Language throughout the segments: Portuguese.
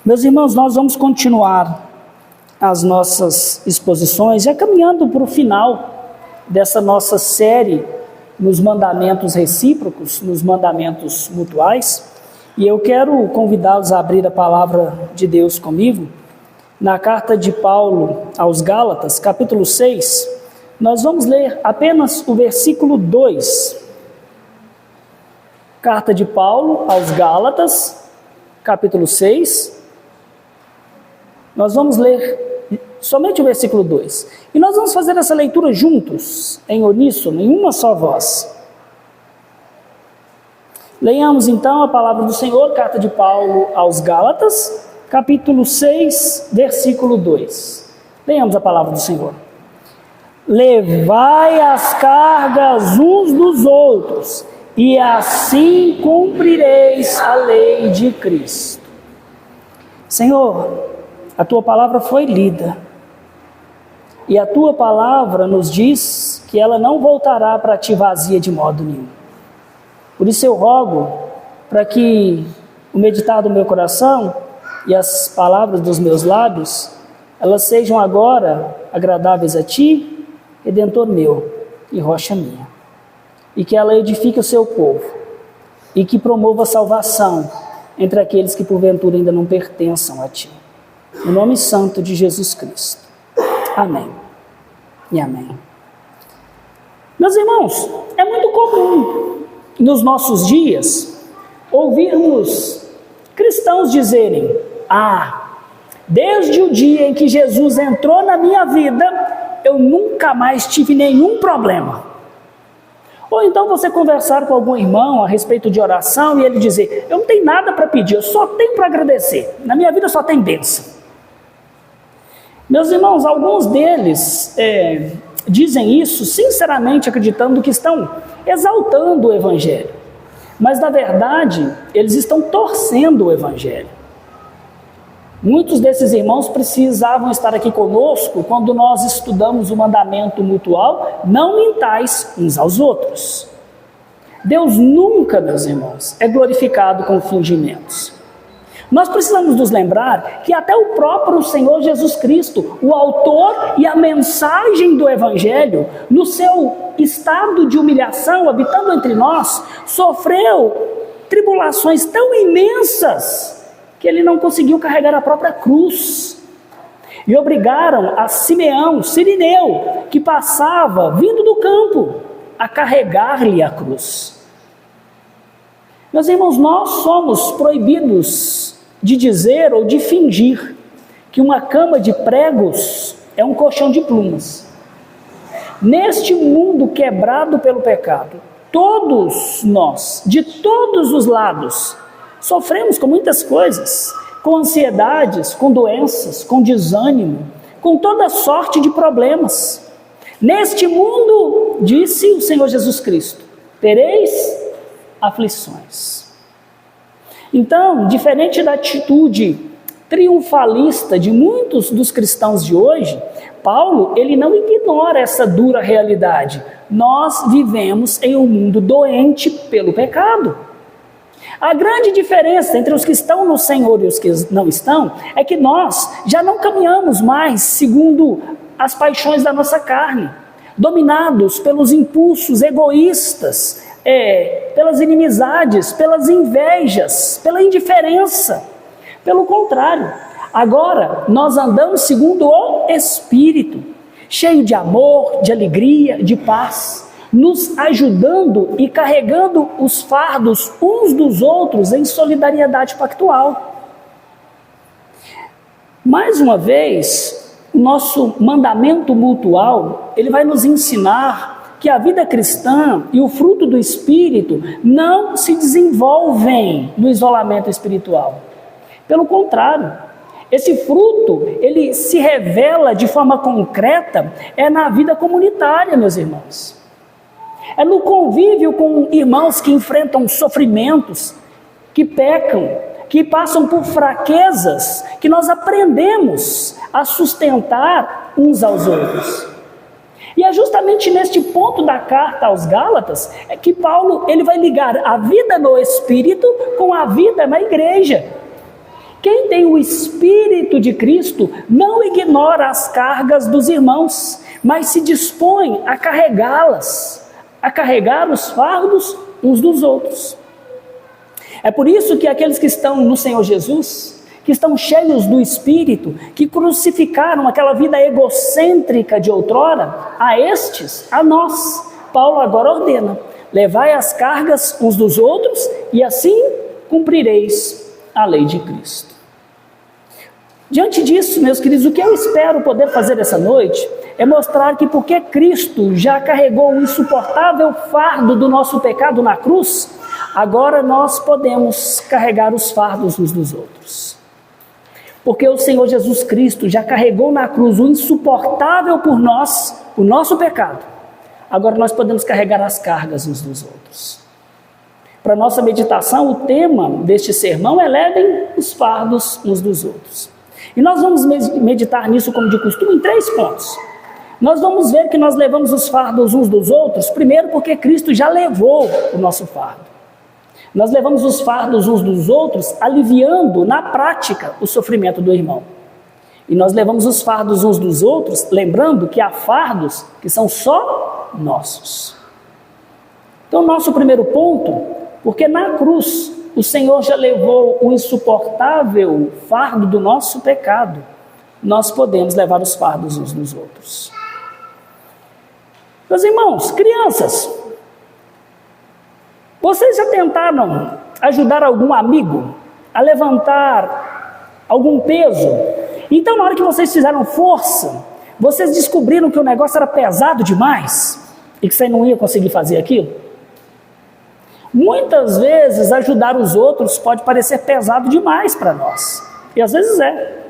Meus irmãos, nós vamos continuar as nossas exposições, já caminhando para o final dessa nossa série nos mandamentos recíprocos, nos mandamentos mutuais, e eu quero convidá-los a abrir a palavra de Deus comigo, na carta de Paulo aos Gálatas, capítulo 6, nós vamos ler apenas o versículo 2. Carta de Paulo aos Gálatas, capítulo 6, nós vamos ler somente o versículo 2. E nós vamos fazer essa leitura juntos, em uníssono, em uma só voz. Leiamos então a palavra do Senhor, carta de Paulo aos Gálatas, capítulo 6, versículo 2. Leiamos a palavra do Senhor. Levai as cargas uns dos outros, e assim cumprireis a lei de Cristo. Senhor, a Tua palavra foi lida, e a Tua palavra nos diz que ela não voltará para Ti vazia de modo nenhum. Por isso eu rogo para que o meditar do meu coração e as palavras dos meus lábios, elas sejam agora agradáveis a Ti, Redentor meu e rocha minha, e que ela edifique o Seu povo, e que promova a salvação entre aqueles que porventura ainda não pertençam a Ti. No nome santo de Jesus Cristo. Amém e amém. Meus irmãos, é muito comum nos nossos dias ouvirmos cristãos dizerem: desde o dia em que Jesus entrou na minha vida, eu nunca mais tive nenhum problema. Ou então você conversar com algum irmão a respeito de oração e ele dizer: eu não tenho nada para pedir, eu só tenho para agradecer, na minha vida só tem bênção. Meus irmãos, alguns deles dizem isso sinceramente acreditando que estão exaltando o Evangelho, mas na verdade eles estão torcendo o Evangelho. Muitos desses irmãos precisavam estar aqui conosco quando nós estudamos o mandamento mutual: não mintais uns aos outros. Deus nunca, meus irmãos, é glorificado com fingimentos. Nós precisamos nos lembrar que até o próprio Senhor Jesus Cristo, o autor e a mensagem do Evangelho, no seu estado de humilhação, habitando entre nós, sofreu tribulações tão imensas que ele não conseguiu carregar a própria cruz. E obrigaram a Simeão, Sirineu, que passava, vindo do campo, a carregar-lhe a cruz. Meus irmãos, nós somos proibidos de dizer ou de fingir que uma cama de pregos é um colchão de plumas. Neste mundo quebrado pelo pecado, todos nós, de todos os lados, sofremos com muitas coisas, com ansiedades, com doenças, com desânimo, com toda sorte de problemas. Neste mundo, disse o Senhor Jesus Cristo, tereis aflições. Então, diferente da atitude triunfalista de muitos dos cristãos de hoje, Paulo, ele não ignora essa dura realidade. Nós vivemos em um mundo doente pelo pecado. A grande diferença entre os que estão no Senhor e os que não estão é que nós já não caminhamos mais segundo as paixões da nossa carne, dominados pelos impulsos egoístas, pelas inimizades, pelas invejas, pela indiferença. Pelo contrário, agora nós andamos segundo o Espírito, cheio de amor, de alegria, de paz, nos ajudando e carregando os fardos uns dos outros em solidariedade pactual. Mais uma vez, o nosso mandamento mutual, ele vai nos ensinar que a vida cristã e o fruto do Espírito não se desenvolvem no isolamento espiritual. Pelo contrário, esse fruto, ele se revela de forma concreta, na vida comunitária, meus irmãos. É no convívio com irmãos que enfrentam sofrimentos, que pecam, que passam por fraquezas, que nós aprendemos a sustentar uns aos outros. E é justamente neste ponto da carta aos Gálatas que Paulo ele vai ligar a vida no Espírito com a vida na igreja. Quem tem tem o Espírito de Cristo não ignora as cargas dos irmãos, mas se dispõe a carregá-las, a carregar os fardos uns dos outros. É por isso que aqueles que estão no Senhor Jesus, que estão cheios do Espírito, que crucificaram aquela vida egocêntrica de outrora, a estes, a nós, Paulo agora ordena: levai as cargas uns dos outros e assim cumprireis a lei de Cristo. Diante disso, meus queridos, o que eu espero poder fazer essa noite é mostrar que porque Cristo já carregou o insuportável fardo do nosso pecado na cruz, agora nós podemos carregar os fardos uns dos outros. Porque o Senhor Jesus Cristo já carregou na cruz o insuportável por nós, o nosso pecado. Agora nós podemos carregar as cargas uns dos outros. Para nossa meditação, o tema deste sermão é: levem os fardos uns dos outros. E nós vamos meditar nisso, como de costume, em 3 pontos. Nós vamos ver que nós levamos os fardos uns dos outros, primeiro porque Cristo já levou o nosso fardo. Nós levamos os fardos uns dos outros, aliviando na prática o sofrimento do irmão. E nós levamos os fardos uns dos outros, lembrando que há fardos que são só nossos. Então, nosso primeiro ponto, porque na cruz o Senhor já levou o insuportável fardo do nosso pecado, nós podemos levar os fardos uns dos outros. Meus irmãos, crianças, vocês já tentaram ajudar algum amigo a levantar algum peso? Então, na hora que vocês fizeram força, vocês descobriram que o negócio era pesado demais e que você não ia conseguir fazer aquilo? Muitas vezes ajudar os outros pode parecer pesado demais para nós, e às vezes é.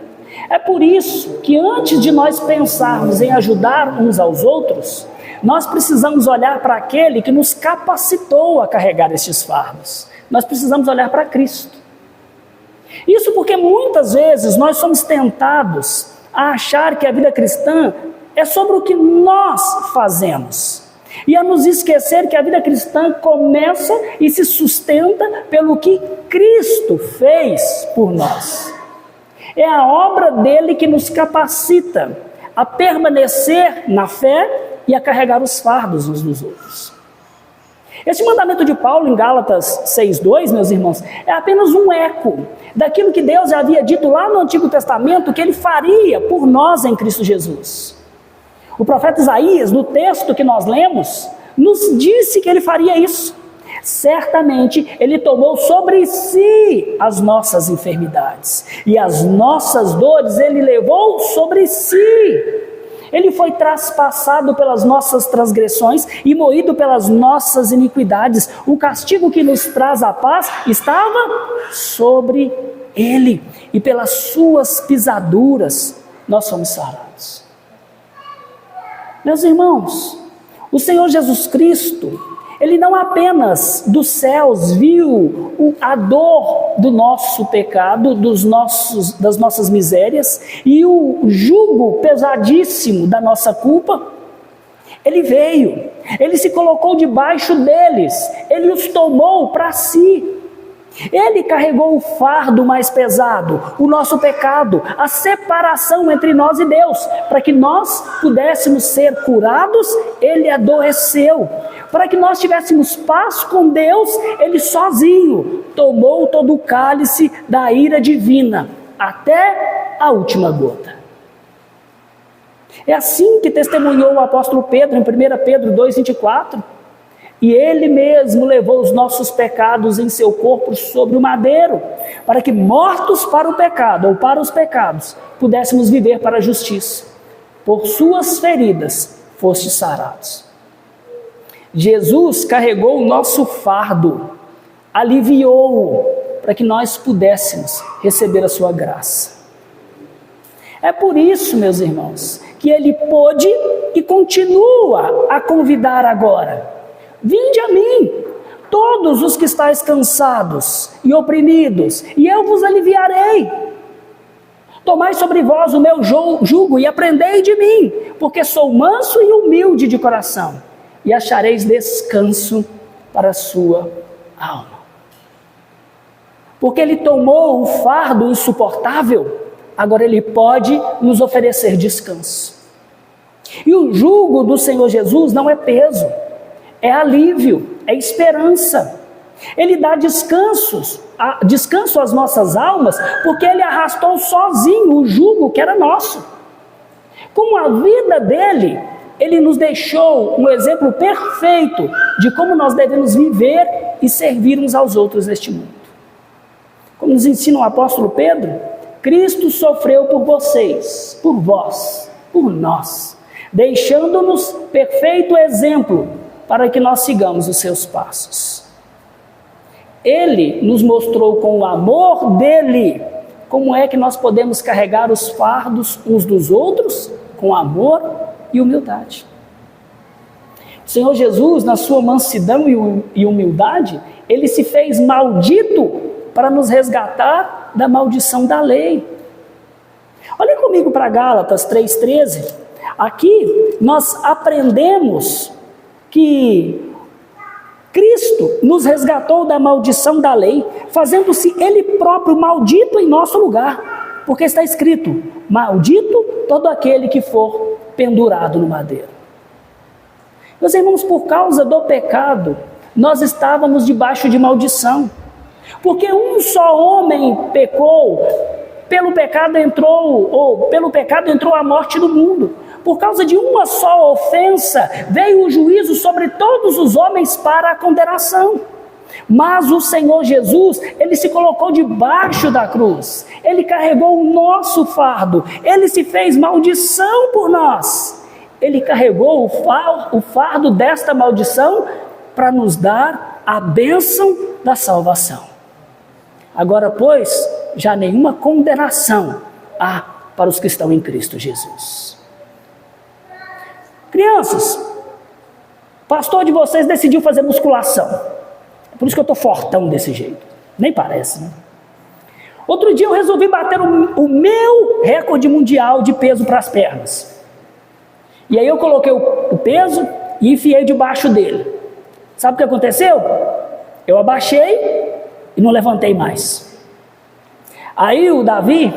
É por isso que antes de nós pensarmos em ajudar uns aos outros, nós precisamos olhar para aquele que nos capacitou a carregar estes fardos. Nós precisamos olhar para Cristo. Isso porque muitas vezes nós somos tentados a achar que a vida cristã é sobre o que nós fazemos, e a nos esquecer que a vida cristã começa e se sustenta pelo que Cristo fez por nós. É a obra dele que nos capacita a permanecer na fé e a carregar os fardos uns dos outros. Esse mandamento de Paulo em Gálatas 6:2, meus irmãos, é apenas um eco daquilo que Deus já havia dito lá no Antigo Testamento que ele faria por nós em Cristo Jesus. O profeta Isaías, no texto que nós lemos, nos disse que ele faria isso. Certamente ele tomou sobre si as nossas enfermidades e as nossas dores ele levou sobre si. Ele foi traspassado pelas nossas transgressões e moído pelas nossas iniquidades. O castigo que nos traz a paz estava sobre ele, e pelas suas pisaduras nós somos sarados. Meus irmãos, o Senhor Jesus Cristo, ele não apenas dos céus viu a dor do nosso pecado, das nossas misérias e o jugo pesadíssimo da nossa culpa. Ele veio, ele se colocou debaixo deles, ele os tomou para si. Ele carregou o fardo mais pesado, o nosso pecado, a separação entre nós e Deus. Para que nós pudéssemos ser curados, ele adoeceu. Para que nós tivéssemos paz com Deus, ele sozinho tomou todo o cálice da ira divina, até a última gota. É assim que testemunhou o apóstolo Pedro em 1 Pedro 2,24. E ele mesmo levou os nossos pecados em seu corpo sobre o madeiro, para que mortos para o pecado ou para os pecados, pudéssemos viver para a justiça. Por suas feridas fostes sarados. Jesus carregou o nosso fardo, aliviou-o, para que nós pudéssemos receber a sua graça. É por isso, meus irmãos, que ele pôde e continua a convidar agora: vinde a mim, todos os que estáis cansados e oprimidos, e eu vos aliviarei. Tomai sobre vós o meu jugo e aprendei de mim, porque sou manso e humilde de coração, e achareis descanso para a sua alma. Porque Ele tomou o fardo insuportável, agora Ele pode nos oferecer descanso. E o jugo do Senhor Jesus não é peso, é alívio, é esperança. Ele dá descanso às nossas almas, porque Ele arrastou sozinho o jugo que era nosso. Com a vida dele, Ele nos deixou um exemplo perfeito de como nós devemos viver e servir uns aos outros neste mundo. Como nos ensina o apóstolo Pedro, Cristo sofreu por vocês, por vós, por nós, deixando-nos perfeito exemplo para que nós sigamos os seus passos. Ele nos mostrou com o amor dele como é que nós podemos carregar os fardos uns dos outros com amor e humildade. O Senhor Jesus, na sua mansidão e humildade, Ele se fez maldito para nos resgatar da maldição da lei. Olhem comigo para Gálatas 3,13. Aqui nós aprendemos que Cristo nos resgatou da maldição da lei, fazendo-se Ele próprio maldito em nosso lugar, porque está escrito: maldito todo aquele que for pendurado no madeiro. Meus irmãos, por causa do pecado, nós estávamos debaixo de maldição, porque um só homem pecou, pelo pecado entrou a morte no mundo. Por causa de uma só ofensa, veio o juízo sobre todos os homens para a condenação. Mas o Senhor Jesus, Ele se colocou debaixo da cruz, Ele carregou o nosso fardo, Ele se fez maldição por nós. Ele carregou o fardo desta maldição para nos dar a bênção da salvação. Agora, pois, já nenhuma condenação há para os que estão em Cristo Jesus. Crianças, o pastor de vocês decidiu fazer musculação. Por isso que eu estou fortão desse jeito. Nem parece, né? Outro dia eu resolvi bater o meu recorde mundial de peso para as pernas. E aí eu coloquei o peso e enfiei debaixo dele. Sabe o que aconteceu? Eu abaixei e não levantei mais. Aí o Davi,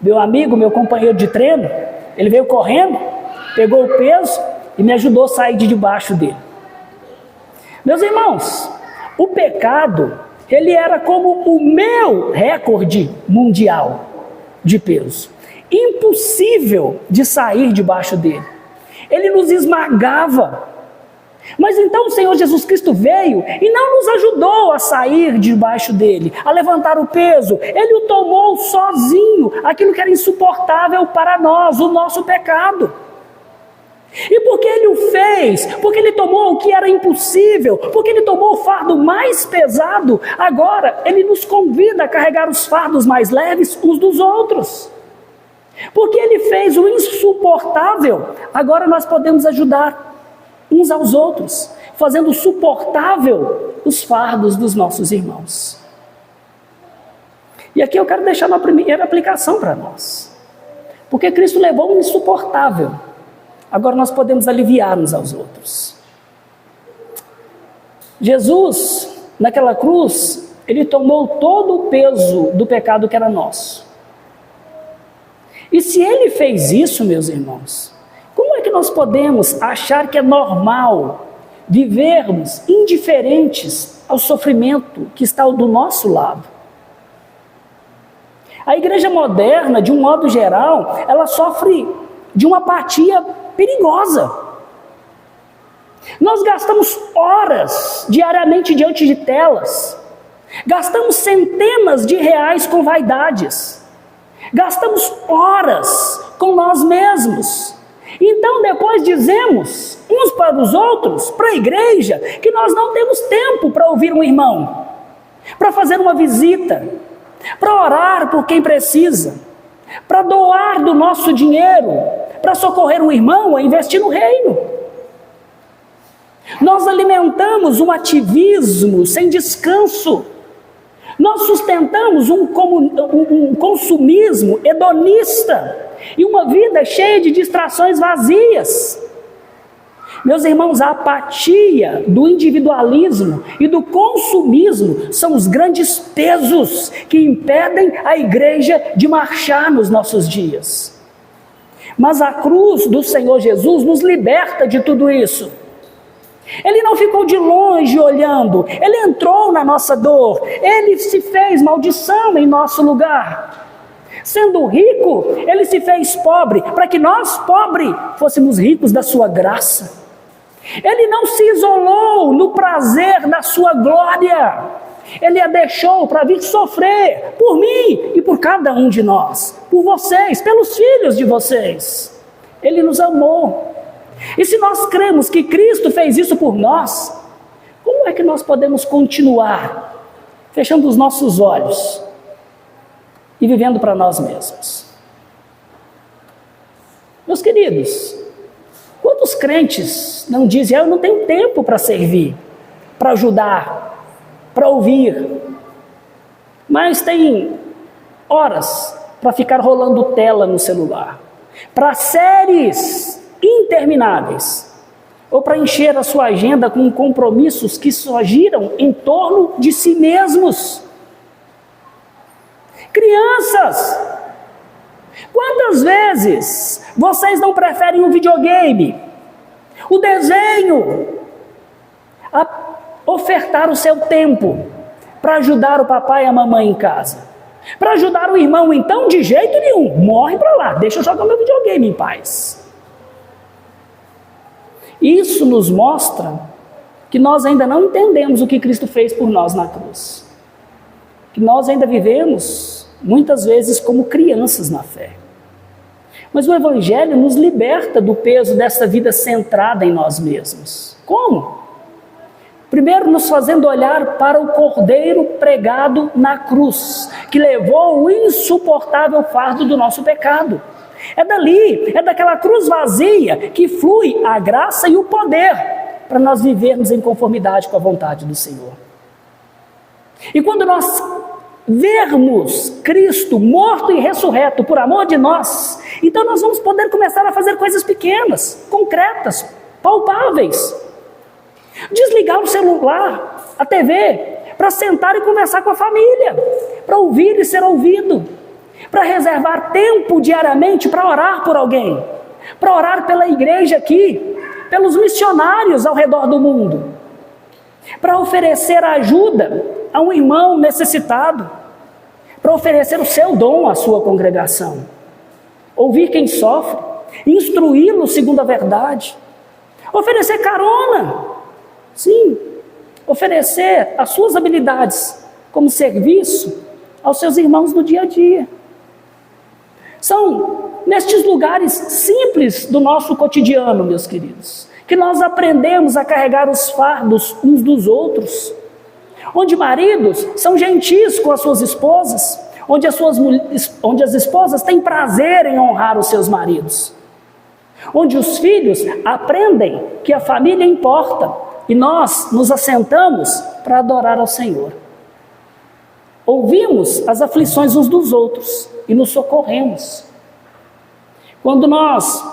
meu amigo, meu companheiro de treino, ele veio correndo, pegou o peso e me ajudou a sair de debaixo dele. Meus irmãos, o pecado, ele era como o meu recorde mundial de peso. Impossível de sair debaixo dele. Ele nos esmagava. Mas então o Senhor Jesus Cristo veio e não nos ajudou a sair debaixo dele, a levantar o peso. Ele o tomou sozinho, aquilo que era insuportável para nós, o nosso pecado. E porque Ele o fez, porque Ele tomou o que era impossível, porque Ele tomou o fardo mais pesado, agora Ele nos convida a carregar os fardos mais leves uns dos outros. Porque Ele fez o insuportável, agora nós podemos ajudar uns aos outros, fazendo suportável os fardos dos nossos irmãos. E aqui eu quero deixar uma primeira aplicação para nós. Porque Cristo levou o insuportável, agora nós podemos aliviar uns aos outros. Jesus, naquela cruz, Ele tomou todo o peso do pecado que era nosso. E se Ele fez isso, meus irmãos, como é que nós podemos achar que é normal vivermos indiferentes ao sofrimento que está do nosso lado? A igreja moderna, de um modo geral, ela sofre de uma apatia perigosa. Nós gastamos horas diariamente diante de telas, gastamos centenas de reais com vaidades, gastamos horas com nós mesmos. Então depois dizemos uns para os outros, para a igreja, que nós não temos tempo para ouvir um irmão, para fazer uma visita, para orar por quem precisa, para doar do nosso dinheiro, para socorrer um irmão, a investir no reino. Nós alimentamos um ativismo sem descanso. Nós sustentamos um consumismo hedonista e uma vida cheia de distrações vazias. Meus irmãos, a apatia do individualismo e do consumismo são os grandes pesos que impedem a igreja de marchar nos nossos dias. Mas a cruz do Senhor Jesus nos liberta de tudo isso. Ele não ficou de longe olhando, ele entrou na nossa dor, ele se fez maldição em nosso lugar. Sendo rico, ele se fez pobre, para que nós, pobres, fôssemos ricos da sua graça. Ele não se isolou no prazer da sua glória, ele a deixou para vir sofrer por mim e por cada um de nós, por vocês, pelos filhos de vocês. Ele nos amou. E se nós cremos que Cristo fez isso por nós, como é que nós podemos continuar fechando os nossos olhos e vivendo para nós mesmos? Meus queridos, quantos crentes não dizem: eu não tenho tempo para servir, para ajudar, para ouvir, mas tem horas para ficar rolando tela no celular, para séries intermináveis, ou para encher a sua agenda com compromissos que só giram em torno de si mesmos. Crianças, quantas vezes vocês não preferem o videogame, o desenho, a ofertar o seu tempo para ajudar o papai e a mamãe em casa? Para ajudar o irmão, então, de jeito nenhum, morre para lá, deixa eu jogar meu videogame em paz. Isso nos mostra que nós ainda não entendemos o que Cristo fez por nós na cruz. Que nós ainda vivemos, muitas vezes, como crianças na fé. Mas o Evangelho nos liberta do peso dessa vida centrada em nós mesmos. Como? Primeiro, nos fazendo olhar para o Cordeiro pregado na cruz, que levou o insuportável fardo do nosso pecado. É dali, é daquela cruz vazia que flui a graça e o poder para nós vivermos em conformidade com a vontade do Senhor. E quando nós vermos Cristo morto e ressurreto por amor de nós, então nós vamos poder começar a fazer coisas pequenas, concretas, palpáveis. Desligar o celular, a TV, para sentar e conversar com a família, para ouvir e ser ouvido, para reservar tempo diariamente para orar por alguém, para orar pela igreja aqui, pelos missionários ao redor do mundo, para oferecer ajuda a um irmão necessitado, para oferecer o seu dom à sua congregação, ouvir quem sofre, instruí-lo segundo a verdade, oferecer carona, sim, oferecer as suas habilidades como serviço aos seus irmãos no dia a dia. São nestes lugares simples do nosso cotidiano, meus queridos, que nós aprendemos a carregar os fardos uns dos outros, onde maridos são gentis com as suas esposas, onde as esposas têm prazer em honrar os seus maridos, onde os filhos aprendem que a família importa e nós nos assentamos para adorar ao Senhor. Ouvimos as aflições uns dos outros e nos socorremos. Quando nós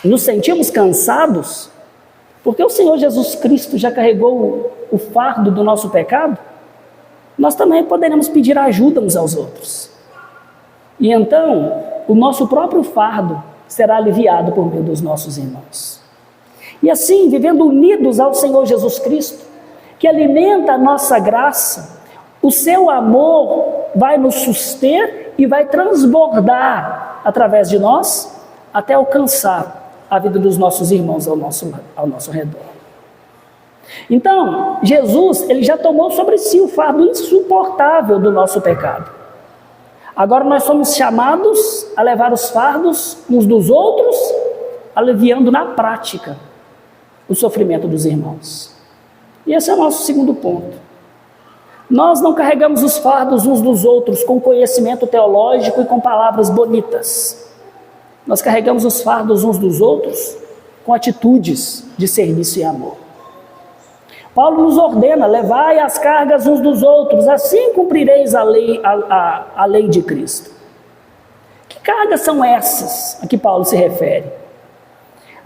nos sentimos cansados, porque o Senhor Jesus Cristo já carregou o fardo do nosso pecado, nós também poderemos pedir ajuda uns aos outros. E então, o nosso próprio fardo será aliviado por meio dos nossos irmãos. E assim, vivendo unidos ao Senhor Jesus Cristo, que alimenta a nossa graça, o seu amor vai nos suster e vai transbordar através de nós até alcançar a vida dos nossos irmãos ao nosso redor. Então, Jesus, ele já tomou sobre si o fardo insuportável do nosso pecado. Agora nós somos chamados a levar os fardos uns dos outros, aliviando na prática o sofrimento dos irmãos. E esse é o nosso segundo ponto. Nós não carregamos os fardos uns dos outros com conhecimento teológico e com palavras bonitas. Nós carregamos os fardos uns dos outros com atitudes de serviço e amor. Paulo nos ordena: levai as cargas uns dos outros, assim cumprireis a lei de Cristo. Que cargas são essas a que Paulo se refere?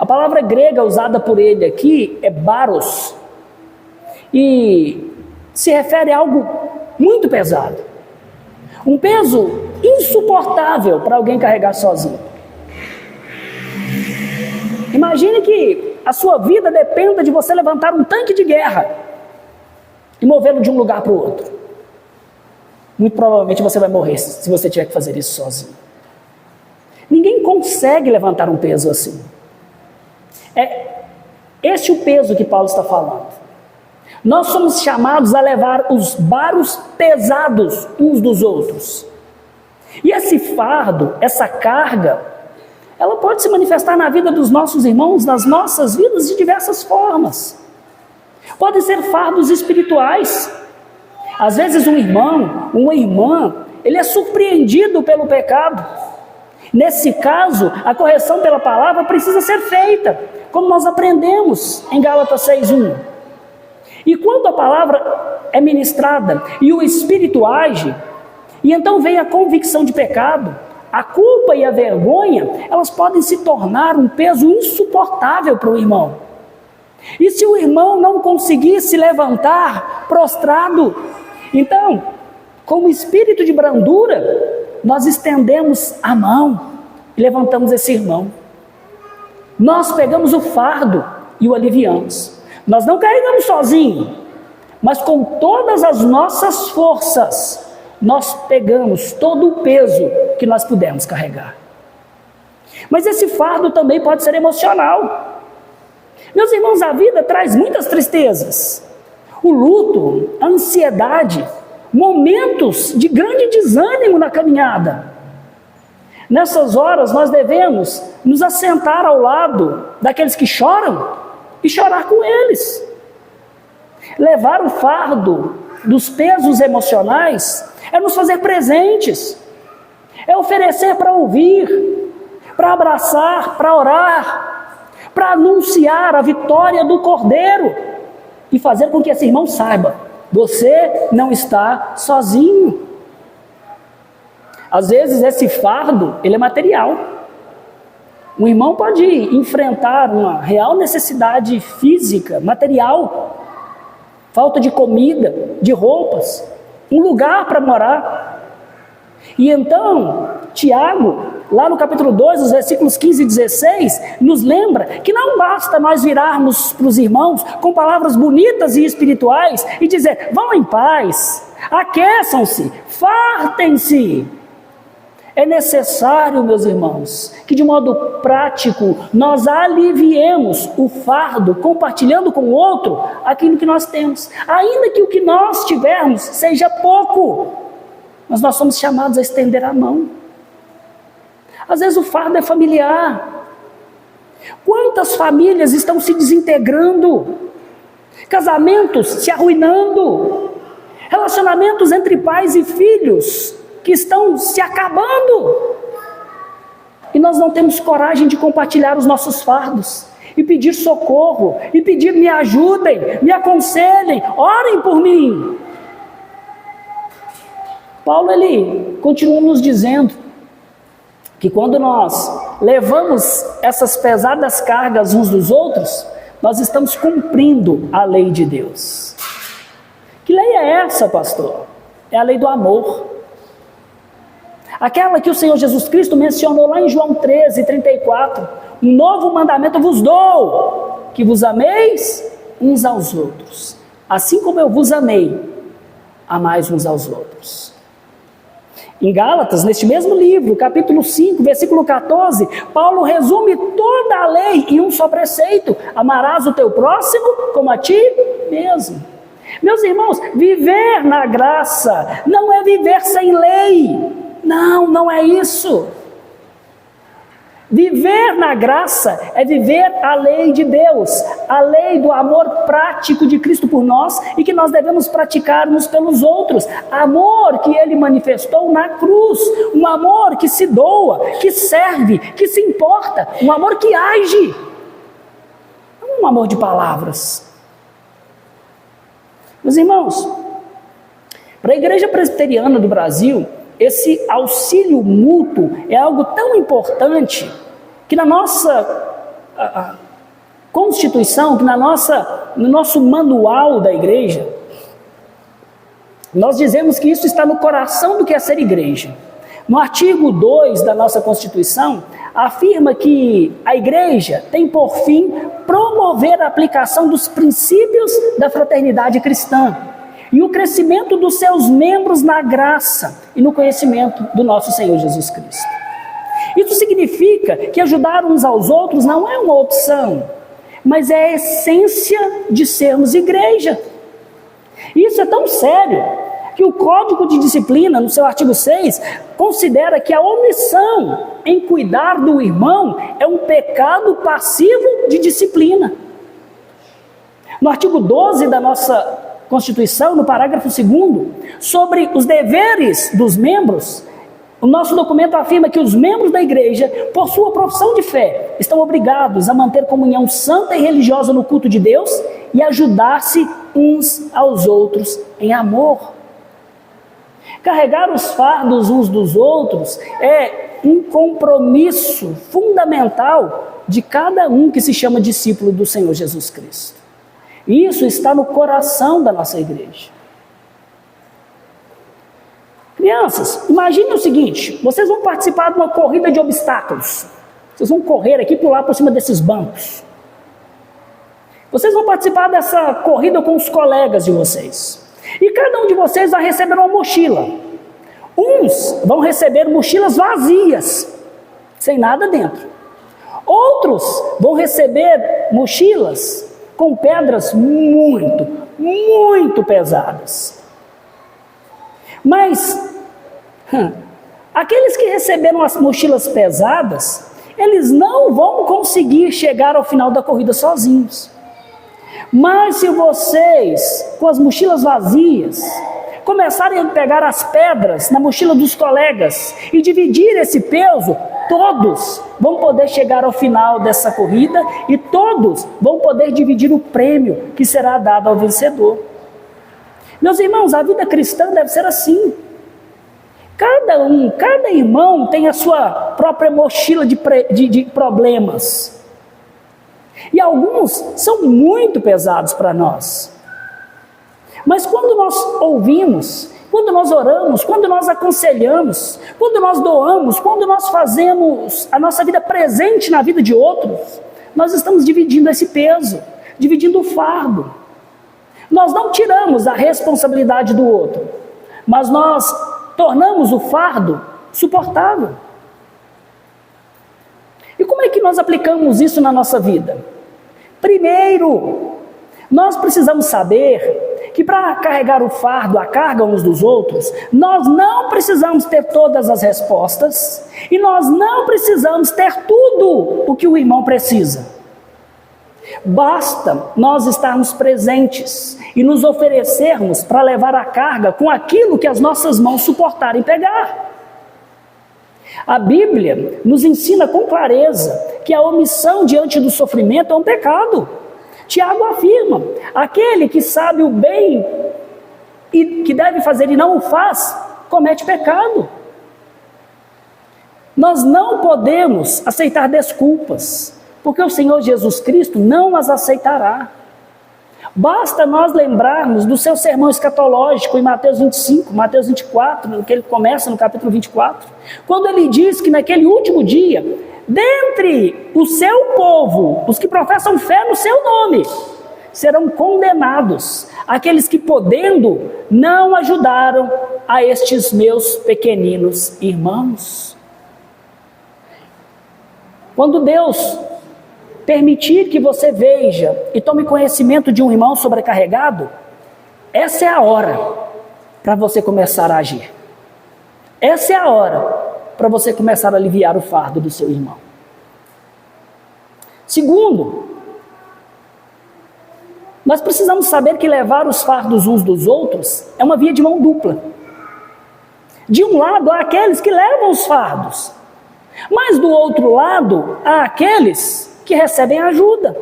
A palavra grega usada por ele aqui é baros, e se refere a algo muito pesado. Um peso insuportável para alguém carregar sozinho. Imagine que a sua vida dependa de você levantar um tanque de guerra e movê-lo de um lugar para o outro. Muito provavelmente você vai morrer se você tiver que fazer isso sozinho. Ninguém consegue levantar um peso assim. É esse o peso que Paulo está falando. Nós somos chamados a levar os baros pesados uns dos outros. E esse fardo, essa carga, ela pode se manifestar na vida dos nossos irmãos, nas nossas vidas, de diversas formas. Podem ser fardos espirituais. Às vezes um irmão, uma irmã, ele é surpreendido pelo pecado. Nesse caso, a correção pela palavra precisa ser feita, como nós aprendemos em Gálatas 6:1. E quando a palavra é ministrada e o Espírito age, e então vem a convicção de pecado, a culpa e a vergonha, elas podem se tornar um peso insuportável para o irmão. E se o irmão não conseguir se levantar prostrado, então, com o espírito de brandura, nós estendemos a mão e levantamos esse irmão. Nós pegamos o fardo e o aliviamos. Nós não carregamos sozinho, mas com todas as nossas forças, nós pegamos todo o peso que nós pudermos carregar. Mas esse fardo também pode ser emocional. Meus irmãos, a vida traz muitas tristezas. O luto, a ansiedade, momentos de grande desânimo na caminhada. Nessas horas nós devemos nos assentar ao lado daqueles que choram e chorar com eles. Levar o fardo dos pesos emocionais é nos fazer presentes, é oferecer para ouvir, para abraçar, para orar, para anunciar a vitória do Cordeiro e fazer com que esse irmão saiba: você não está sozinho. Às vezes esse fardo, ele é material. Um irmão pode enfrentar uma real necessidade física, material, falta de comida, de roupas, um lugar para morar. E então, Tiago, lá no capítulo 2, os versículos 15 e 16, nos lembra que não basta nós virarmos para os irmãos com palavras bonitas e espirituais e dizer: vão em paz, aqueçam-se, fartem-se. É necessário, meus irmãos, que de modo prático nós aliviemos o fardo, compartilhando com o outro aquilo que nós temos. Ainda que o que nós tivermos seja pouco, mas nós somos chamados a estender a mão. Às vezes o fardo é familiar. Quantas famílias estão se desintegrando? Casamentos se arruinando? Relacionamentos entre pais e filhos que estão se acabando, e nós não temos coragem de compartilhar os nossos fardos, e pedir socorro, e pedir: me ajudem, me aconselhem, orem por mim. Paulo, ele continua nos dizendo que quando nós levamos essas pesadas cargas uns dos outros, nós estamos cumprindo a lei de Deus. Que lei é essa, pastor? É a lei do amor. Aquela que o Senhor Jesus Cristo mencionou lá em João 13:34. Um novo mandamento vos dou, que vos ameis uns aos outros. Assim como eu vos amei, amais uns aos outros. Em Gálatas, neste mesmo livro, capítulo 5, versículo 14, Paulo resume toda a lei em um só preceito: amarás o teu próximo como a ti mesmo. Meus irmãos, viver na graça não é viver sem lei. Não, não é isso. Viver na graça é viver a lei de Deus, a lei do amor prático de Cristo por nós e que nós devemos praticar uns pelos outros. Amor que Ele manifestou na cruz, um amor que se doa, que serve, que se importa, um amor que age, não um amor de palavras. Meus irmãos, para a Igreja Presbiteriana do Brasil, esse auxílio mútuo é algo tão importante que na nossa Constituição, que no nosso manual da igreja, nós dizemos que isso está no coração do que é ser igreja. No artigo 2 da nossa Constituição, afirma que a igreja tem por fim promover a aplicação dos princípios da fraternidade cristã e o crescimento dos seus membros na graça e no conhecimento do nosso Senhor Jesus Cristo. Isso significa que ajudar uns aos outros não é uma opção, mas é a essência de sermos igreja. Isso é tão sério que o Código de Disciplina, no seu artigo 6, considera que a omissão em cuidar do irmão é um pecado passivo de disciplina. No artigo 12 da nossa Constituição, no parágrafo 2º, sobre os deveres dos membros, o nosso documento afirma que os membros da igreja, por sua profissão de fé, estão obrigados a manter comunhão santa e religiosa no culto de Deus e ajudar-se uns aos outros em amor. Carregar os fardos uns dos outros é um compromisso fundamental de cada um que se chama discípulo do Senhor Jesus Cristo. Isso está no coração da nossa igreja. Crianças, imagine o seguinte: vocês vão participar de uma corrida de obstáculos. Vocês vão correr aqui e pular por cima desses bancos. Vocês vão participar dessa corrida com os colegas de vocês. E cada um de vocês vai receber uma mochila. Uns vão receber mochilas vazias, sem nada dentro. Outros vão receber mochilas com pedras muito, muito pesadas. Mas aqueles que receberam as mochilas pesadas, eles não vão conseguir chegar ao final da corrida sozinhos. Mas se vocês, com as mochilas vazias, começarem a pegar as pedras na mochila dos colegas e dividir esse peso, todos vão poder chegar ao final dessa corrida e todos vão poder dividir o prêmio que será dado ao vencedor. Meus irmãos, a vida cristã deve ser assim. Cada irmão tem a sua própria mochila de problemas. E alguns são muito pesados para nós. Mas quando nós ouvimos, quando nós oramos, quando nós aconselhamos, quando nós doamos, quando nós fazemos a nossa vida presente na vida de outros, nós estamos dividindo esse peso, dividindo o fardo. Nós não tiramos a responsabilidade do outro, mas nós tornamos o fardo suportável. E como é que nós aplicamos isso na nossa vida? Primeiro, nós precisamos saber que para carregar o fardo, a carga uns dos outros, nós não precisamos ter todas as respostas e nós não precisamos ter tudo o que o irmão precisa. Basta nós estarmos presentes e nos oferecermos para levar a carga com aquilo que as nossas mãos suportarem pegar. A Bíblia nos ensina com clareza que a omissão diante do sofrimento é um pecado. Tiago afirma: aquele que sabe o bem e que deve fazer e não o faz, comete pecado. Nós não podemos aceitar desculpas, porque o Senhor Jesus Cristo não as aceitará. Basta nós lembrarmos do seu sermão escatológico em Mateus 25, Mateus 24, que ele começa no capítulo 24, quando ele diz que naquele último dia, dentre o seu povo, os que professam fé no seu nome, serão condenados aqueles que, podendo, não ajudaram a estes meus pequeninos irmãos. Quando Deus permitir que você veja e tome conhecimento de um irmão sobrecarregado, essa é a hora para você começar a agir. Essa é a hora para você começar a aliviar o fardo do seu irmão. Segundo, nós precisamos saber que levar os fardos uns dos outros é uma via de mão dupla. De um lado há aqueles que levam os fardos, mas do outro lado há aqueles que recebem ajuda.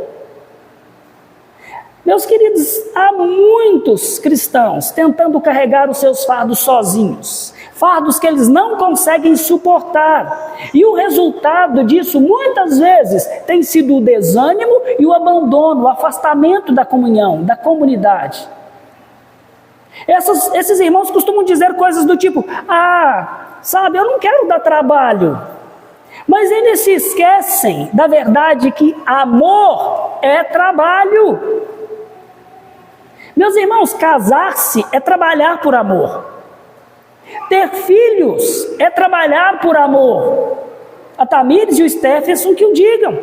Meus queridos, há muitos cristãos tentando carregar os seus fardos sozinhos, fardos que eles não conseguem suportar. E o resultado disso, muitas vezes, tem sido o desânimo e o abandono, o afastamento da comunhão, da comunidade. Esses irmãos costumam dizer coisas do tipo: sabe, eu não quero dar trabalho. Mas eles se esquecem da verdade que amor é trabalho. Meus irmãos, casar-se é trabalhar por amor. Ter filhos é trabalhar por amor. A Tamires e o Stephenson que o digam.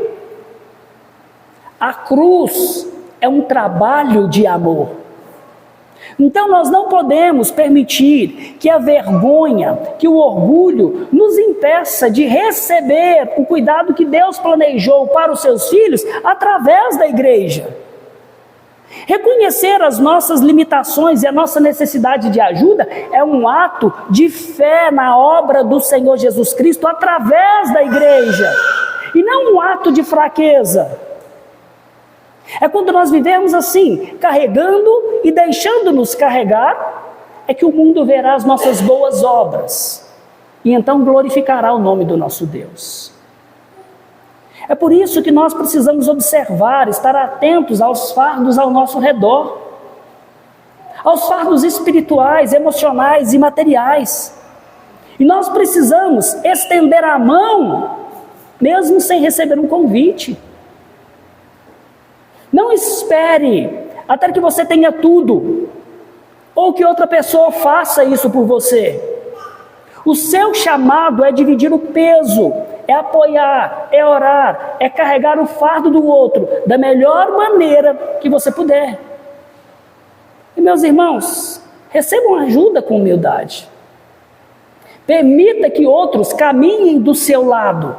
A cruz é um trabalho de amor. Então nós não podemos permitir que a vergonha, que o orgulho nos impeça de receber o cuidado que Deus planejou para os seus filhos através da igreja. Reconhecer as nossas limitações e a nossa necessidade de ajuda é um ato de fé na obra do Senhor Jesus Cristo através da igreja, e não um ato de fraqueza. É quando nós vivemos assim, carregando e deixando-nos carregar, é que o mundo verá as nossas boas obras e então glorificará o nome do nosso Deus. É por isso que nós precisamos observar, estar atentos aos fardos ao nosso redor, aos fardos espirituais, emocionais e materiais. E nós precisamos estender a mão, mesmo sem receber um convite. Não espere até que você tenha tudo, ou que outra pessoa faça isso por você. O seu chamado é dividir o peso, é apoiar, é orar, é carregar o fardo do outro da melhor maneira que você puder. E meus irmãos, recebam ajuda com humildade. Permita que outros caminhem do seu lado.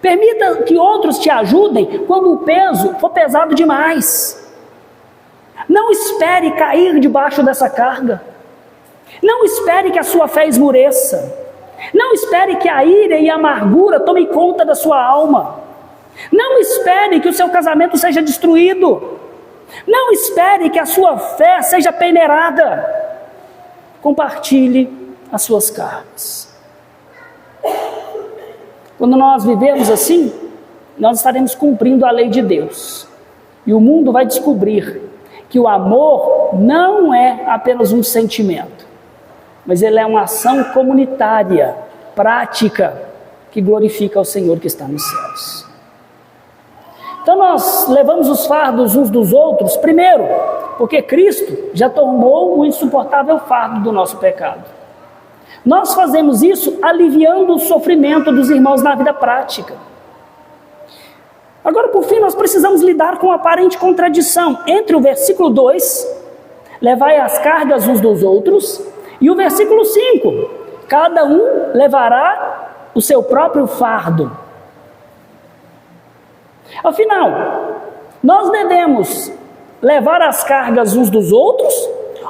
Permita que outros te ajudem quando o peso for pesado demais. Não espere cair debaixo dessa carga. Não espere que a sua fé esmoreça. Não espere que a ira e a amargura tomem conta da sua alma. Não espere que o seu casamento seja destruído. Não espere que a sua fé seja peneirada. Compartilhe as suas cargas. Quando nós vivemos assim, nós estaremos cumprindo a lei de Deus. E o mundo vai descobrir que o amor não é apenas um sentimento, mas ele é uma ação comunitária, prática, que glorifica o Senhor que está nos céus. Então nós levamos os fardos uns dos outros, primeiro, porque Cristo já tomou o insuportável fardo do nosso pecado. Nós fazemos isso aliviando o sofrimento dos irmãos na vida prática. Agora, por fim, nós precisamos lidar com a aparente contradição entre o versículo 2, levai as cargas uns dos outros, e o versículo 5, cada um levará o seu próprio fardo. Afinal, nós devemos levar as cargas uns dos outros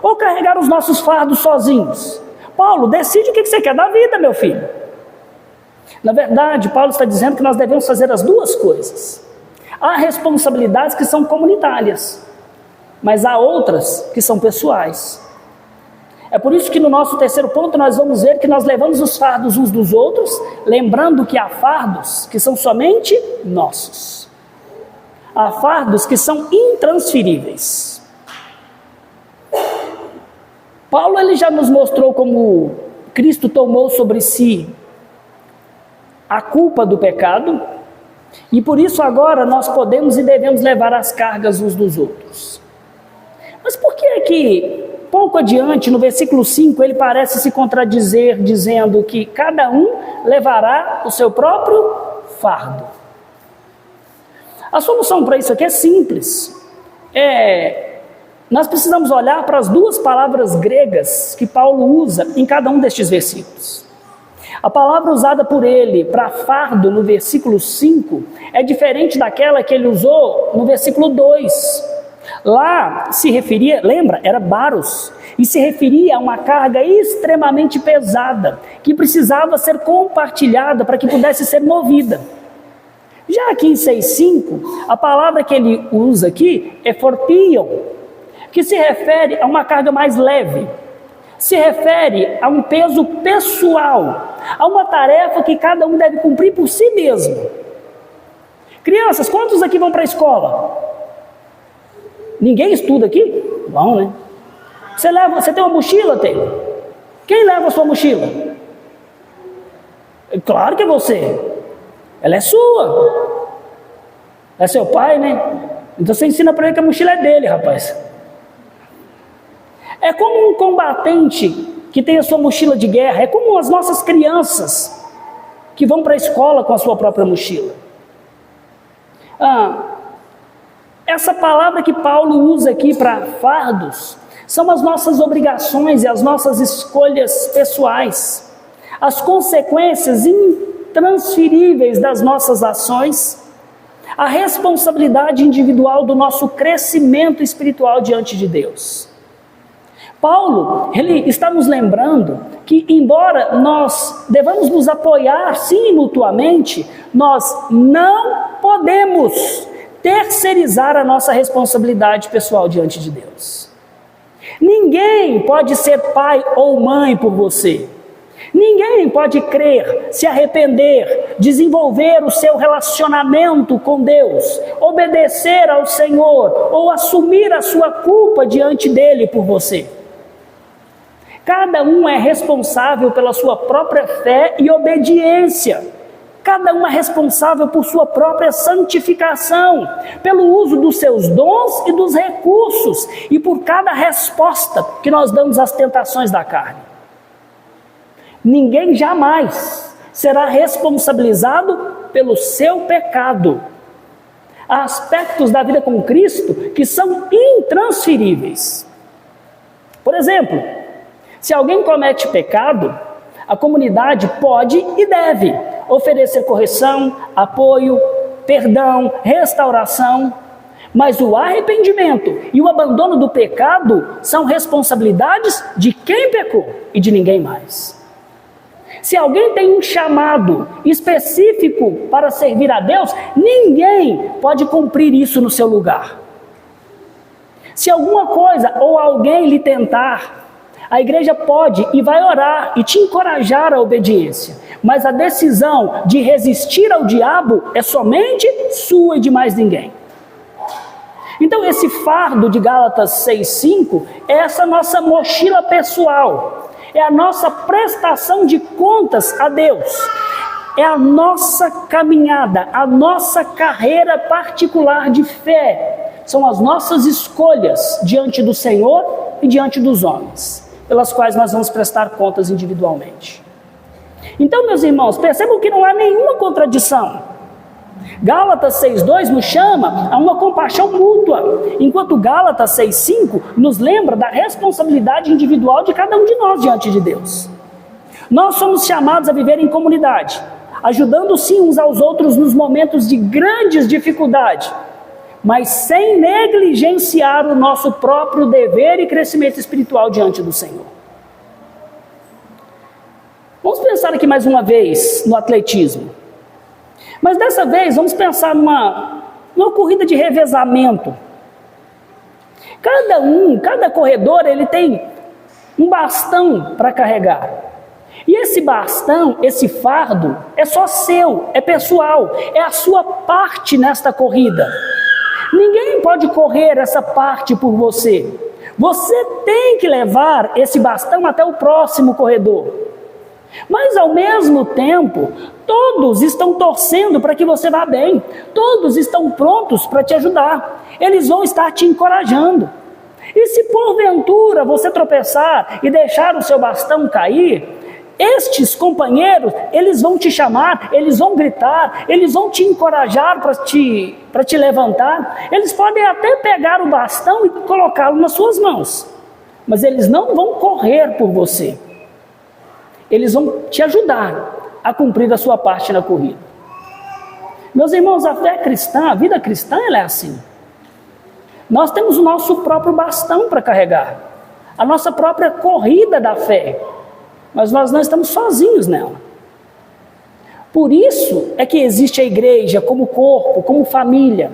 ou carregar os nossos fardos sozinhos? Paulo, decide o que você quer da vida, meu filho. Na verdade, Paulo está dizendo que nós devemos fazer as duas coisas. Há responsabilidades que são comunitárias, mas há outras que são pessoais. É por isso que no nosso terceiro ponto nós vamos ver que nós levamos os fardos uns dos outros, lembrando que há fardos que são somente nossos. Há fardos que são intransferíveis. Paulo ele já nos mostrou como Cristo tomou sobre si a culpa do pecado, e por isso agora nós podemos e devemos levar as cargas uns dos outros. Mas por que é que, pouco adiante, no versículo 5, ele parece se contradizer, dizendo que cada um levará o seu próprio fardo? A solução para isso aqui é simples. Nós precisamos olhar para as duas palavras gregas que Paulo usa em cada um destes versículos. A palavra usada por ele para fardo no versículo 5 é diferente daquela que ele usou no versículo 2. Lá se referia, lembra, era baros, e se referia a uma carga extremamente pesada, que precisava ser compartilhada para que pudesse ser movida. Já aqui em 6,5, a palavra que ele usa aqui é fortiam, que se refere a uma carga mais leve, se refere a um peso pessoal, a uma tarefa que cada um deve cumprir por si mesmo. Crianças, quantos aqui vão para a escola? Ninguém estuda aqui? Vão, né? Você tem uma mochila, Taylor? Quem leva a sua mochila? Claro que é você. Ela é sua. É seu pai, né? Então você ensina para ele que a mochila é dele, rapaz. É como um combatente que tem a sua mochila de guerra. É como as nossas crianças que vão para a escola com a sua própria mochila. Essa palavra que Paulo usa aqui para fardos são as nossas obrigações e as nossas escolhas pessoais, as consequências intransferíveis das nossas ações, a responsabilidade individual do nosso crescimento espiritual diante de Deus. Paulo, ele está nos lembrando que, embora nós devamos nos apoiar sim mutuamente, nós não podemos terceirizar a nossa responsabilidade pessoal diante de Deus. Ninguém pode ser pai ou mãe por você. Ninguém pode crer, se arrepender, desenvolver o seu relacionamento com Deus, obedecer ao Senhor ou assumir a sua culpa diante dele por você. Cada um é responsável pela sua própria fé e obediência. Cada um é responsável por sua própria santificação, pelo uso dos seus dons e dos recursos e por cada resposta que nós damos às tentações da carne. Ninguém jamais será responsabilizado pelo seu pecado. Há aspectos da vida com Cristo que são intransferíveis. Por exemplo, se alguém comete pecado, a comunidade pode e deve oferecer correção, apoio, perdão, restauração, mas o arrependimento e o abandono do pecado são responsabilidades de quem pecou e de ninguém mais. Se alguém tem um chamado específico para servir a Deus, ninguém pode cumprir isso no seu lugar. Se alguma coisa ou alguém lhe tentar, a igreja pode e vai orar e te encorajar à obediência, mas a decisão de resistir ao diabo é somente sua e de mais ninguém. Então esse fardo de Gálatas 6,5 é essa nossa mochila pessoal, é a nossa prestação de contas a Deus, é a nossa caminhada, a nossa carreira particular de fé, são as nossas escolhas diante do Senhor e diante dos homens, pelas quais nós vamos prestar contas individualmente. Então, meus irmãos, percebam que não há nenhuma contradição. Gálatas 6,2 nos chama a uma compaixão mútua, enquanto Gálatas 6,5 nos lembra da responsabilidade individual de cada um de nós diante de Deus. Nós somos chamados a viver em comunidade, ajudando-se uns aos outros nos momentos de grandes dificuldades, mas sem negligenciar o nosso próprio dever e crescimento espiritual diante do Senhor. Vamos pensar aqui mais uma vez no atletismo. Mas dessa vez vamos pensar numa corrida de revezamento. Cada corredor ele tem um bastão para carregar. E esse bastão, esse fardo, é só seu, é pessoal, é a sua parte nesta corrida. Ninguém pode correr essa parte por você. Você tem que levar esse bastão até o próximo corredor. Mas ao mesmo tempo, todos estão torcendo para que você vá bem. Todos estão prontos para te ajudar. Eles vão estar te encorajando. E se porventura você tropeçar e deixar o seu bastão cair, estes companheiros, eles vão te chamar, eles vão gritar, eles vão te encorajar para te levantar. Eles podem até pegar o bastão e colocá-lo nas suas mãos, mas eles não vão correr por você. Eles vão te ajudar a cumprir a sua parte na corrida. Meus irmãos, a fé cristã, a vida cristã, ela é assim. Nós temos o nosso próprio bastão para carregar, a nossa própria corrida da fé, mas nós não estamos sozinhos nela. Por isso é que existe a igreja como corpo, como família.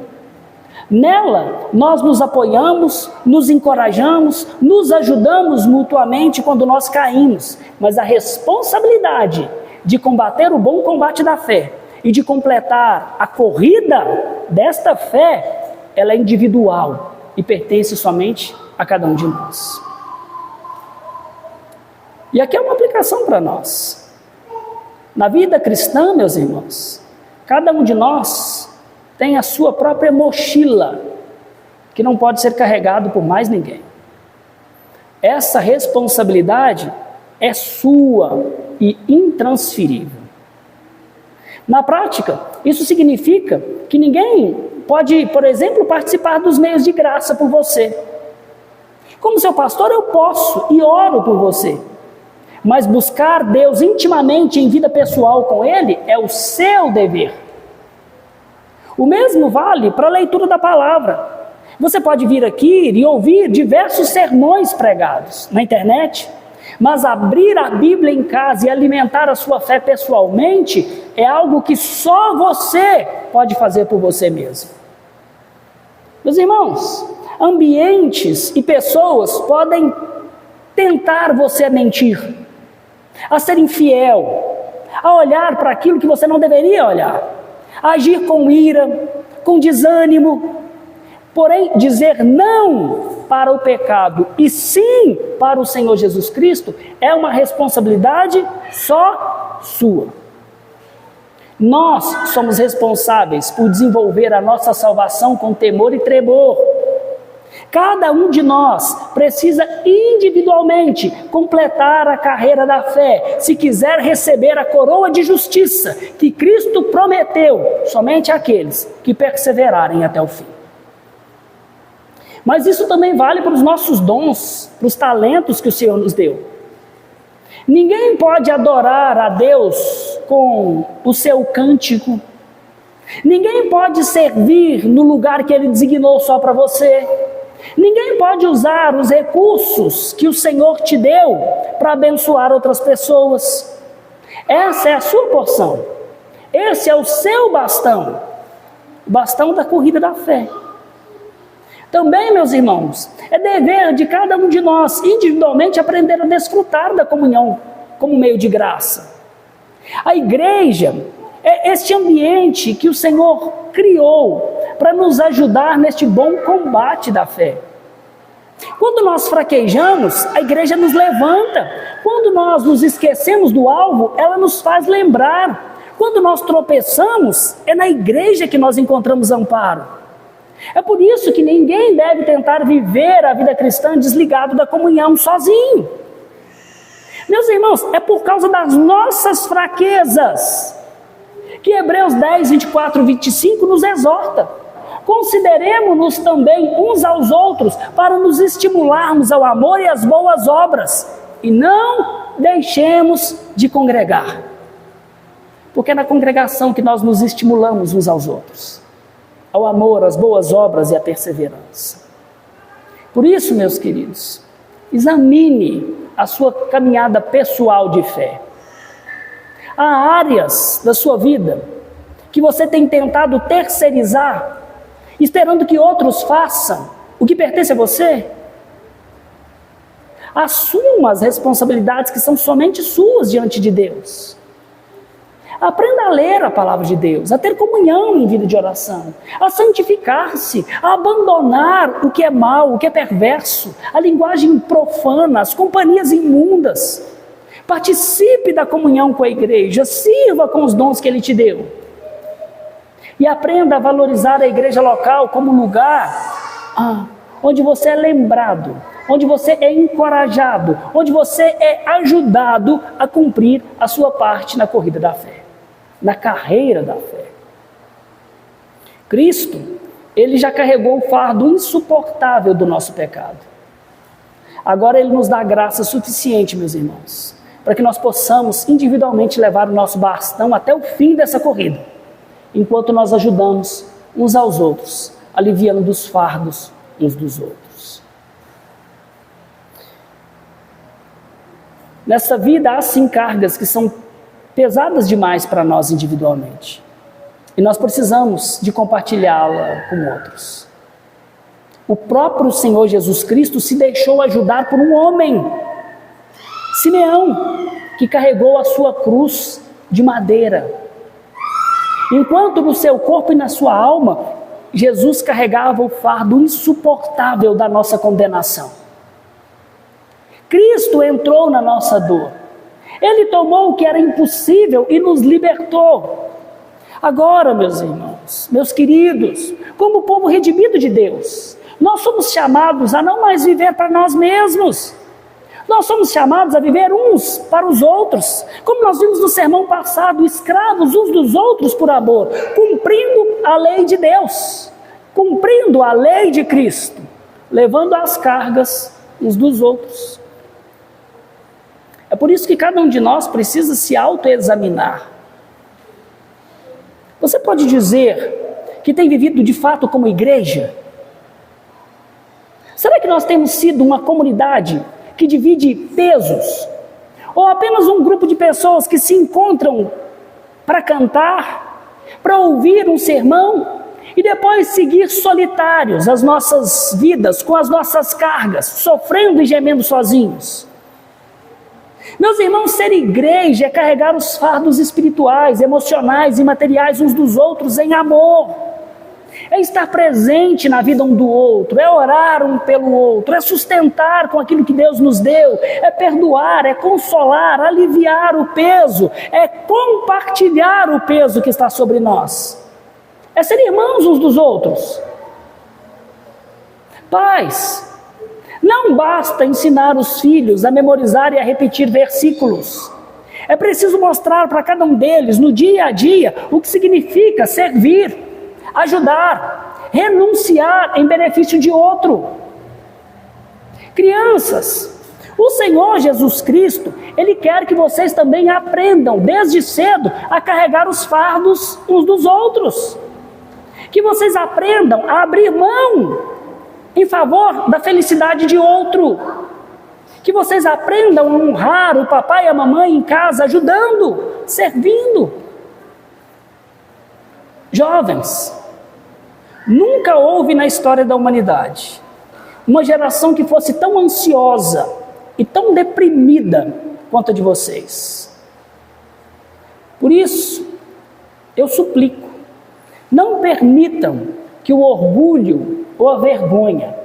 Nela, nós nos apoiamos, nos encorajamos, nos ajudamos mutuamente quando nós caímos, mas a responsabilidade de combater o bom combate da fé e de completar a corrida desta fé, ela é individual e pertence somente a cada um de nós. E aqui é uma aplicação para nós. Na vida cristã, meus irmãos, cada um de nós tem a sua própria mochila, que não pode ser carregado por mais ninguém. Essa responsabilidade é sua e intransferível. Na prática, isso significa que ninguém pode, por exemplo, participar dos meios de graça por você. Como seu pastor, eu posso e oro por você. Mas buscar Deus intimamente em vida pessoal com Ele é o seu dever. O mesmo vale para a leitura da palavra. Você pode vir aqui e ouvir diversos sermões pregados na internet, mas abrir a Bíblia em casa e alimentar a sua fé pessoalmente é algo que só você pode fazer por você mesmo. Meus irmãos, ambientes e pessoas podem tentar você a mentir, a ser infiel, a olhar para aquilo que você não deveria olhar, a agir com ira, com desânimo. Porém, dizer não para o pecado e sim para o Senhor Jesus Cristo é uma responsabilidade só sua. Nós somos responsáveis por desenvolver a nossa salvação com temor e tremor. Cada um de nós precisa individualmente completar a carreira da fé, se quiser receber a coroa de justiça que Cristo prometeu somente àqueles que perseverarem até o fim. Mas isso também vale para os nossos dons, para os talentos que o Senhor nos deu. Ninguém pode adorar a Deus com o seu cântico. Ninguém pode servir no lugar que Ele designou só para você. Ninguém pode usar os recursos que o Senhor te deu para abençoar outras pessoas. Essa é a sua porção. Esse é o seu bastão. O bastão da corrida da fé. Também, meus irmãos, é dever de cada um de nós, individualmente, aprender a desfrutar da comunhão como meio de graça. A igreja é este ambiente que o Senhor criou para nos ajudar neste bom combate da fé. Quando nós fraquejamos, a igreja nos levanta. Quando nós nos esquecemos do alvo, ela nos faz lembrar. Quando nós tropeçamos, é na igreja que nós encontramos amparo. É por isso que ninguém deve tentar viver a vida cristã desligado da comunhão sozinho. Meus irmãos, é por causa das nossas fraquezas que Hebreus 10, 24 e 25 nos exorta. Consideremo-nos também uns aos outros para nos estimularmos ao amor e às boas obras, e não deixemos de congregar. Porque é na congregação que nós nos estimulamos uns aos outros, ao amor, às boas obras e à perseverança. Por isso, meus queridos, examine a sua caminhada pessoal de fé. Há áreas da sua vida que você tem tentado terceirizar, esperando que outros façam o que pertence a você. Assuma as responsabilidades que são somente suas diante de Deus. Aprenda a ler a palavra de Deus, a ter comunhão em vida de oração, a santificar-se, a abandonar o que é mal, o que é perverso, a linguagem profana, as companhias imundas. Participe da comunhão com a igreja, sirva com os dons que Ele te deu. E aprenda a valorizar a igreja local como lugar onde você é lembrado, onde você é encorajado, onde você é ajudado a cumprir a sua parte na corrida da fé, na carreira da fé. Cristo, Ele já carregou o fardo insuportável do nosso pecado. Agora Ele nos dá graça suficiente, meus irmãos, para que nós possamos individualmente levar o nosso bastão até o fim dessa corrida, enquanto nós ajudamos uns aos outros, aliviando dos fardos uns dos outros. Nessa vida há sim cargas que são pesadas demais para nós individualmente, e nós precisamos de compartilhá-la com outros. O próprio Senhor Jesus Cristo se deixou ajudar por um homem, Simeão, que carregou a sua cruz de madeira. Enquanto no seu corpo e na sua alma, Jesus carregava o fardo insuportável da nossa condenação. Cristo entrou na nossa dor. Ele tomou o que era impossível e nos libertou. Agora, meus irmãos, meus queridos, como povo redimido de Deus, nós somos chamados a não mais viver para nós mesmos. Nós somos chamados a viver uns para os outros, como nós vimos no sermão passado, escravos uns dos outros por amor, cumprindo a lei de Deus, cumprindo a lei de Cristo, levando as cargas uns dos outros. É por isso que cada um de nós precisa se autoexaminar. Você pode dizer que tem vivido de fato como igreja? Será que nós temos sido uma comunidade que divide pesos? Ou apenas um grupo de pessoas que se encontram para cantar, para ouvir um sermão e depois seguir solitários as nossas vidas com as nossas cargas, sofrendo e gemendo sozinhos? Meus irmãos, ser igreja é carregar os fardos espirituais, emocionais e materiais uns dos outros em amor. É estar presente na vida um do outro, é orar um pelo outro, é sustentar com aquilo que Deus nos deu, é perdoar, é consolar, aliviar o peso, é compartilhar o peso que está sobre nós. É ser irmãos uns dos outros. Pais, não basta ensinar os filhos a memorizar e a repetir versículos. É preciso mostrar para cada um deles, no dia a dia, o que significa servir, ajudar, renunciar em benefício de outro. Crianças, o Senhor Jesus Cristo, Ele quer que vocês também aprendam, desde cedo, a carregar os fardos uns dos outros. Que vocês aprendam a abrir mão em favor da felicidade de outro. Que vocês aprendam a honrar o papai e a mamãe em casa, ajudando, servindo. Jovens, nunca houve na história da humanidade uma geração que fosse tão ansiosa e tão deprimida quanto a de vocês. Por isso, eu suplico, não permitam que o orgulho ou a vergonha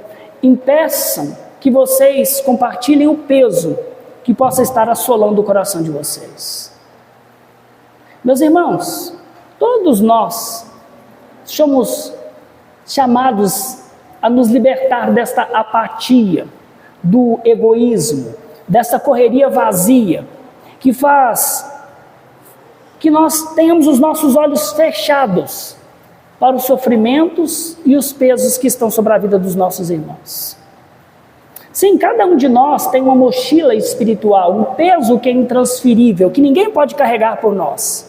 impeçam que vocês compartilhem o peso que possa estar assolando o coração de vocês. Meus irmãos, todos nós somos chamados a nos libertar desta apatia, do egoísmo, dessa correria vazia, que faz que nós tenhamos os nossos olhos fechados para os sofrimentos e os pesos que estão sobre a vida dos nossos irmãos. Sim, cada um de nós tem uma mochila espiritual, um peso que é intransferível, que ninguém pode carregar por nós.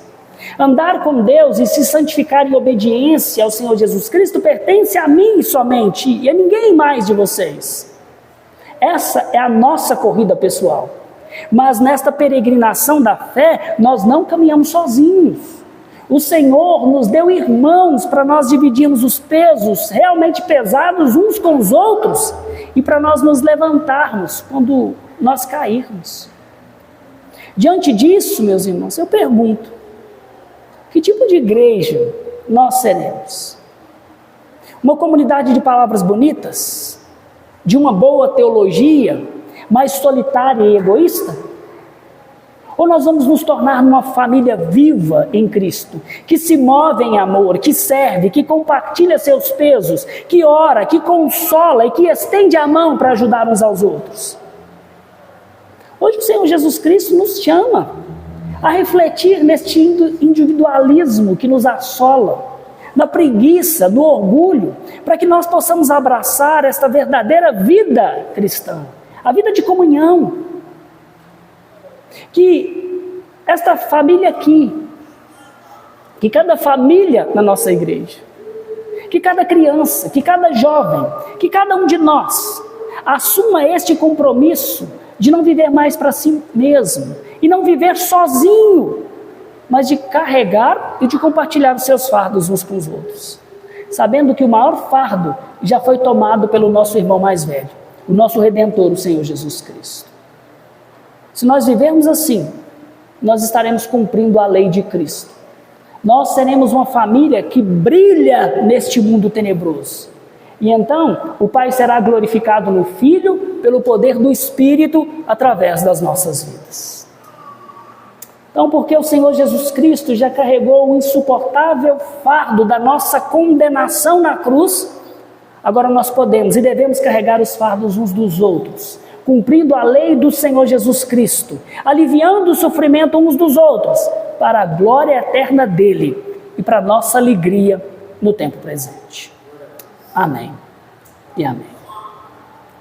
Andar com Deus e se santificar em obediência ao Senhor Jesus Cristo pertence a mim somente e a ninguém mais de vocês. Essa é a nossa corrida pessoal. Mas nesta peregrinação da fé, nós não caminhamos sozinhos. O Senhor nos deu irmãos para nós dividirmos os pesos realmente pesados uns com os outros e para nós nos levantarmos quando nós cairmos. Diante disso, meus irmãos, eu pergunto, que tipo de igreja nós seremos? Uma comunidade de palavras bonitas? De uma boa teologia, mas solitária e egoísta? Ou nós vamos nos tornar uma família viva em Cristo, que se move em amor, que serve, que compartilha seus pesos, que ora, que consola e que estende a mão para ajudar uns aos outros? Hoje o Senhor Jesus Cristo nos chama a refletir neste individualismo que nos assola, na preguiça, no orgulho, para que nós possamos abraçar esta verdadeira vida cristã, a vida de comunhão. Que esta família aqui, que cada família na nossa igreja, que cada criança, que cada jovem, que cada um de nós assuma este compromisso de não viver mais para si mesmo e não viver sozinho, mas de carregar e de compartilhar os seus fardos uns com os outros, sabendo que o maior fardo já foi tomado pelo nosso irmão mais velho, o nosso Redentor, o Senhor Jesus Cristo. Se nós vivermos assim, nós estaremos cumprindo a lei de Cristo. Nós seremos uma família que brilha neste mundo tenebroso. E então, o Pai será glorificado no Filho, pelo poder do Espírito, através das nossas vidas. Então, porque o Senhor Jesus Cristo já carregou o insuportável fardo da nossa condenação na cruz, agora nós podemos e devemos carregar os fardos uns dos outros, cumprindo a lei do Senhor Jesus Cristo, aliviando o sofrimento uns dos outros, para a glória eterna dele e para a nossa alegria no tempo presente. Amém e amém.